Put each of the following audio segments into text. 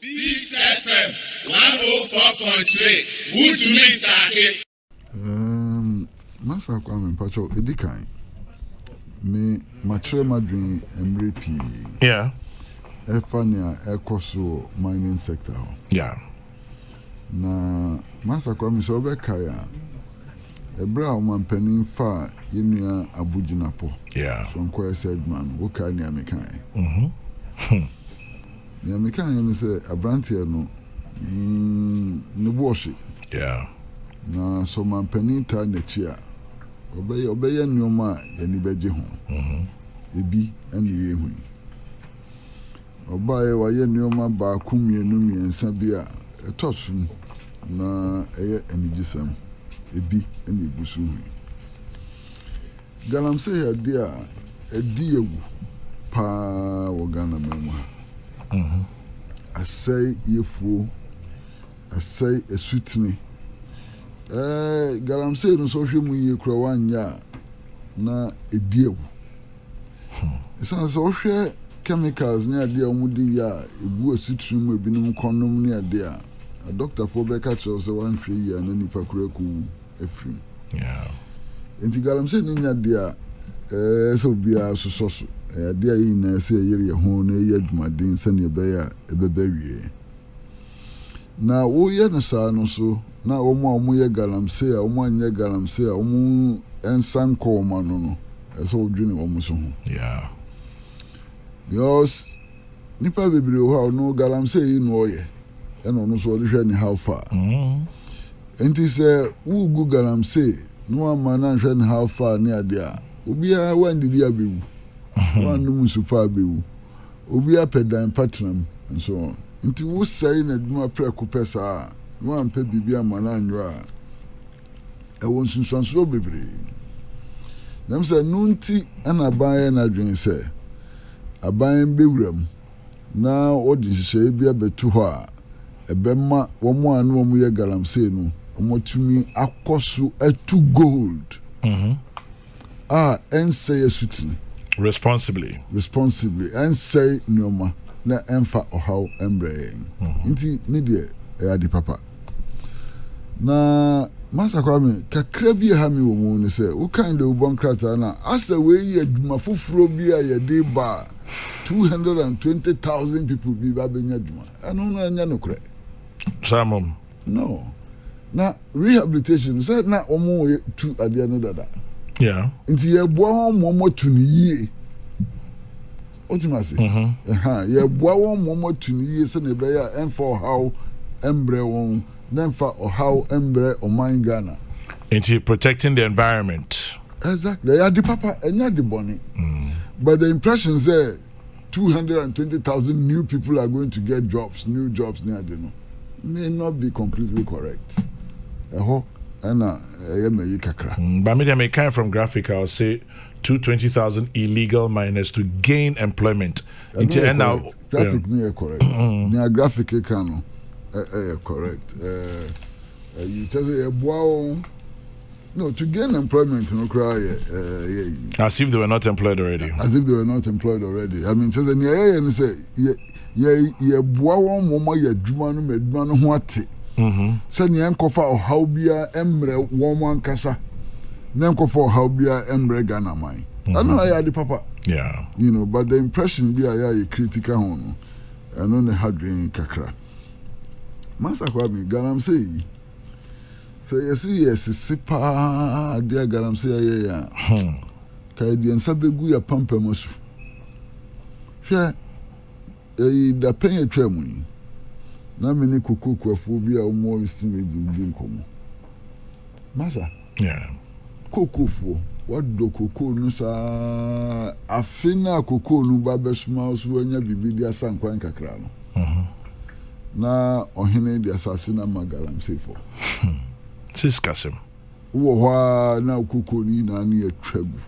Peace FM 104.3. Good to meet Take. Master Kwame Pacho Edikan. Me matre madrin emrepi. Yeah. Efania ekoso mining sector. Yeah. Na Master Kwame so be kaya. Ebra omampanin fa yenua abuginapo. Yeah. So nko said man, wo ka ni amekan. Ni amekan yemi say abrantie no ne boshi. Yeah. Na so mampanin ta na chia. Obeye nneoma yani beje ho. Ebi ene ye hu. Obaye wa ye nneoma ba kumienu miensa bi a etosum na eye enigisam. Ebi ene egusu hu. Galamsey ya dia edi ewu pa wo Ghana memwa. Asai yefuo asai esutini. Galamsey no so hwemu ye kura wanya na ediewu. Esan so hwe chemicals ne ade omudi ya ebu esutrum ebinum konom ne ade a doctor for be catch us one hwe ya na nipa kura ku efrim. Yeah. Enti Galamsey ni nya de a so bia sososo ade a yi na se yere ye ho na ye adwumaden se ne be ya ebebawie. Na wo ye no sa no so na omo ye Galamsey a omo anye Galamsey a omo ensan ko ma no so odwini omo so ho. Yeah. Because nipa bebre ho no Galamsey yi no ye eno no so hwe ni how far. Enti se wo gu Galamsey no ama na hwe ni how far ni ade a obi a wandidi abewu. Wandum super abewu. Obi a pedan patram and so on. Enti wo sai na duma preko pesa no ampe bibia mana anyo a won sunsanso bebre. Nam se nunti ana ban na dwen se aban bewuram na odi hye bia betu ho a ebema wo mo anu wo ye Galamsey no wo tumi akoso atu gold. Ensay asutini Responsibly ensay nyoma na emfa ohaw embre. Nti ne de adi papa na Master Kwame kakra bi ha mi wo mu ne se wo kind of bon krata na asa we yi adwuma foforo bi a ye de ba 220,000 people bi ba benya adwuma anu na anya no kure Samum. no na rehabilitation said na omo tu ade no dada. Yeah. Nti ye boa ho momo tu ni yie otimase ye boa ho momo tu ni yie se ne be ya emfa how embre won nemfa how embre o man Ghana Into protecting the environment. Exactly. Ya di papa enya di boni. But the impression is 220,000 new people are going to get jobs, new jobs near the no may not be completely correct. But me kind from graphic, I'll say 220,000 illegal miners to gain employment. Into now graphic me correct. Near graphic can correct. You tell a wow. No, to gain employment, no cry. As if they were not employed already. I mean, says and say, ye boa mama ye dwuma no medwuma no ho ate. Say ni enkofa ohaw bia emre woman kasa. Na enkofa ohaw bia emre Ghana man. I know I had the papa. Yeah. You know, but the impression be a critical one. I know the hard drain kakra. Master Kwame Galamsey. So you see yes sipa dear Galamsey ya. Kai di ensa begu ya pampamosu. Hwe da penye twemu. Na me ni kukuku afobia omo estimate ndi nkomo. Masa. Yeah. Kokofo what do koko no sa afina koko no ba besuma so anya bibidi asankwan kakra no. Na ohene di assassin na Galamsey for. Siskasem. Wo ho na koko ni na na atwagu.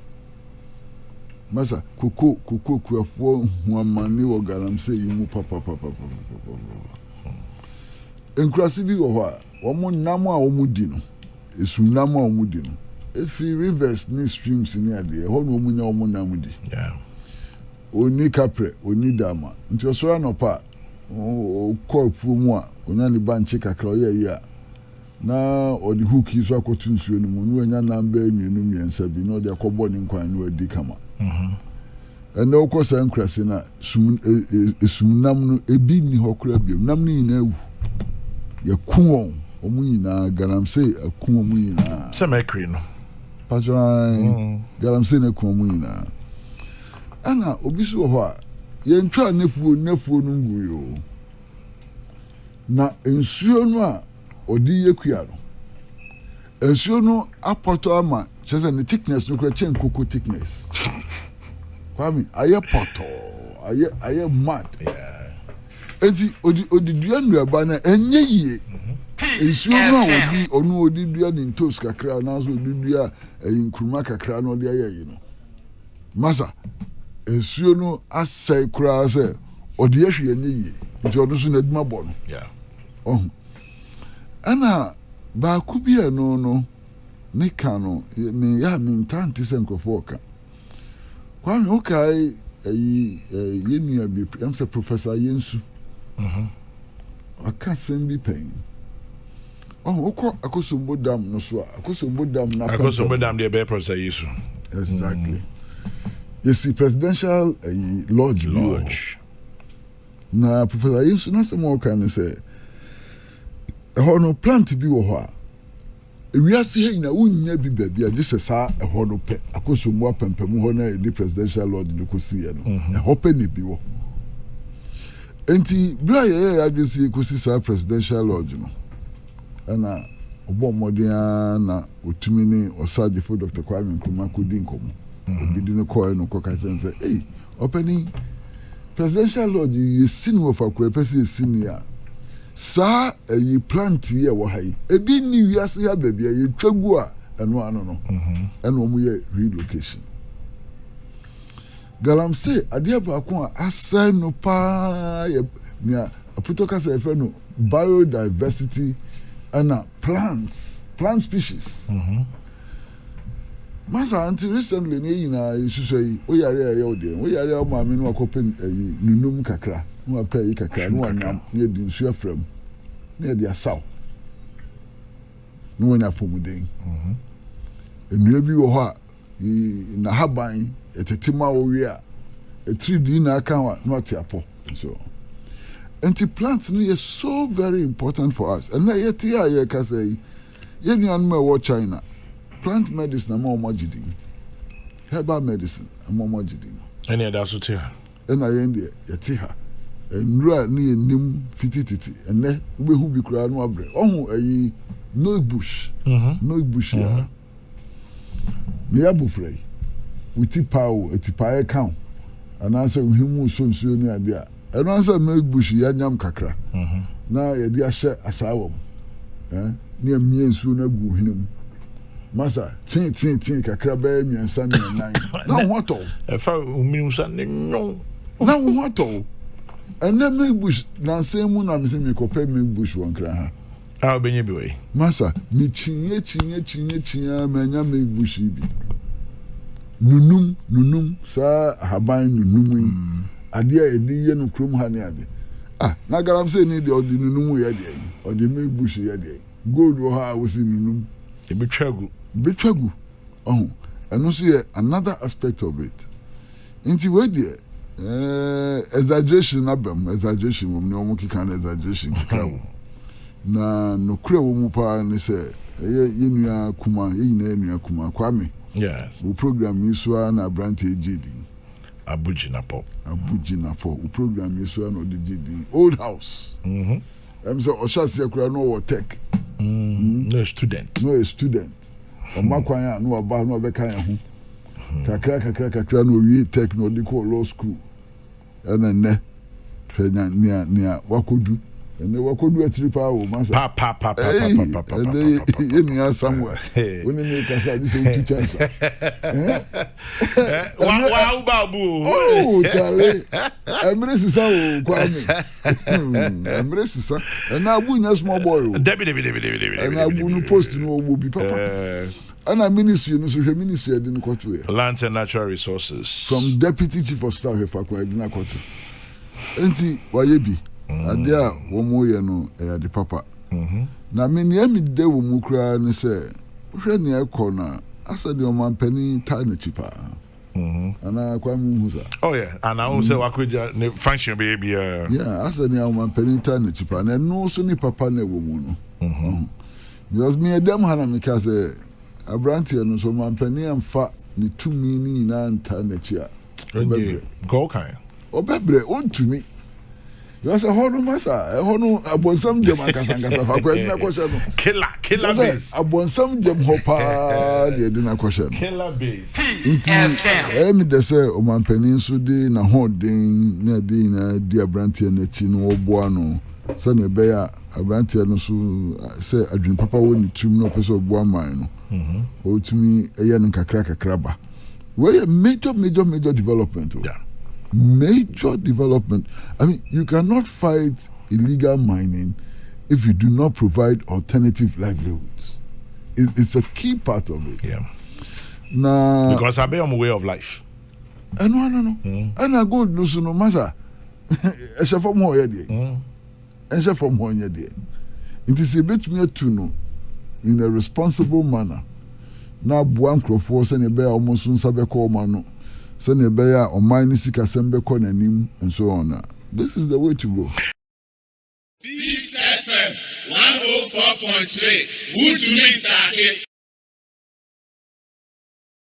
Masa koko kuafo huamani wo Galamsey yimu papa. Enkrasi bi wo ho wo mo nam a wo mu di no. Esum nam a wo mu di no. Efi rivers ni streams ni ade ho no mu nya wo mu nam di. Yeah. Oni kapre, oni dama. Nti oso anopa kɔ afuo mu a onya ne banche kakra ɔyɛ yi a na ɔde hook yi so akɔto nsuo no mu no onya namba emienu miɛnsa bi na ɔde akɔbɔ ne nkwan no adi kama ɛnna ɔkɔ saa nkurase na esumnam no ebi ni hɔ kora biom nam no nyinaa wu yɛku wɔn ɔmo nyinaa galamsey aku ɔmo nyinaa sɛ mɛkiri no patron galamsey na aku ɔmo nyinaa ɛna obi so wɔ hɔ a yɛntwa nefuo no ngu yo na nsuo no a ɔde yɛkua no nsuo no apɔtɔ ama kyerɛ sɛ ne thickness no kora kyɛn koko thickness kwame ayɛ pɔtɔ ayɛ mad enti odi dua nnuaba na ɛnyɛ yie nsuo no a ɔdi dua ne ntos kakra na so odi dua nkuruma kakra na ɔde ayɛ yi no masa nsuo no asɛe koraa sɛ ɔde yɛhwɛ ɛnyɛ yie nti ɔno so n'adwuma bɔ no ɛna baako bi ɛno no ne ka no me ntante sɛ nkurɔfoɔ ka kwame wokae yɛnnua bi ɛm sɛ professor Yensu ɔka sɛm bi pɛn wokɔ akosombo dam no so a akosombo dam deɛ ɛbɛyɛ professor Yensu exactly yɛsi presidential lodge na professor Yensu na sɛm a wɔka ne sɛ ɛhɔ no plant bi wɔ hɔ a ewiase ha nyina wonnya bi baabi a gye sɛ saa ɛhɔ no pɛ akosombo apɛmpɛmu hɔ na yɛde presidential lodge no kɔsi yɛ no ɛhɔ pɛ ne bi wɔ enti bere a yɛyɛ adwene sɛ yɛkɔsi saa presidential lodge no ɛna ɔbɔ mmɔden na ɔtumi ne ɔsagyefo Dr. Kwame Nkrumah kɔdi nkɔmmɔ obi di no kɔɛ no kɔka kyerɛ sɛ ei ɔpɛni presidential lodge yɛsi no wɔ fakora pɛ sɛ yɛsi no a saa ɛyi plant yi ɛwɔ ha yi ebi ni wiase ha baabi a yɛtwa gu a ɛno ano no ɛna wɔn yɛ relocation galamsey adeɛ baako a asɛe no paa yɛ nea aputo kasa yɛfrɛ no biodiversity ɛna plant species masa until recently ne nyinaa yɛsusua yi oyare a ɛyɛ ɔdeɛ oyare a ɔmaame no akɔpɛ ɛyi nunum kakra no apɛ yi kakra no wanyam ne di nsu afram ne di asaw no wanya pomuden nnua bi wɔ hɔ a na haban etetima wo wi a etiri di na aka wa no ate apɔ so anti plants no is so very important for us and na yeti a ye ka say ye nuan ma wo China plant medicine na mo gidi herbal medicine mo gidi any other so tia na ye ndi yeti ha nura ni enim fitititi enne ubehu bi kura no abre ohun ayi no bush ya me abufrei uti pawo etipae kan ananse uhimu sonsuo ni ade a eno anse me bush ya nyam kakra na ye di ahye asawom ni amie nsuo na gu hinum masa tin kakra ba miensa ni nan na ho to e fa uminu sa ne no na ho to ene me bush na nsemu na me se me kope me bush won kra ha a obenye bi we masa mi chinye manya me bush bi nunum sa haban nunum ade a edi ye no krom ha ne ade na galamsey ni de odi nunum ye de odi me bush ye de gold wo ha wo si nunum e betwagu eno so ye another aspect of it inti we de exaggeration mo ne omo kika na exaggeration kra wo na no kra wo mu pa ne se ye nua kuma ye nyina nua kuma Kwame yes wo program yi so na brante GD Abujina pop wo program yi so na odi GD old house em so o shase kra no wo tech no student o makwan ya no ba no be kan ya ho kakra no wi tech no di ko law school ena ne fenya nia wakodu ene wakodu atiri pa o masa pa enia somewhere woni me kasa di so tu chance wa babu oh chale emre sisa o Kwame emre sisa ena abu nya small boy o debi ena abu no post no obo bi papa ana ministry no so hwe ministry ade no kwato ya Lands and Natural Resources from deputy chief of staff Fakwa ade na kwato enti waye bi Adia wo mo ye no e de papa. Na me ne mi de wo mu kra ne se hwe ne ekọ na asa de o man pani ta na chipa. Ana kwa mu husa. Oh yeah, and I also wakuja ne function baby. Yeah, asa ne o man pani ta na chipa na no so ni papa na wo mu no. Because me dem hana me ka say abrantie no so man pani amfa ni tumi ni na nta na chia. Go kind. Obebre on to me. You say hono masa, hono abonsam jam akasangasa fa kwa na kwasha no. Killer base. Abonsam jam hopa de na kwasha no. Killer base. Me de say o man panin so de na hodin na de na di abrantie na chi no oboa no. Se na be ya abrantie no so say adwin papa woni tum no pese oboa man no. O tumi eye no kakra ba. We major development. Yeah. Major development. I mean, you cannot fight illegal mining if you do not provide alternative livelihoods. It's a key part of it. Yeah. Now, because I be on my way of life. No. And I go lose no matter. I shall from more yet. I shall from more yet. It is a bit me to know in a responsible manner. Now, Buan Crawford and a bear almost soon sabe call mano. Send a bear or mine sika sembe konanim and so on. This is the way to go. Peace FM 104.3. Good to meet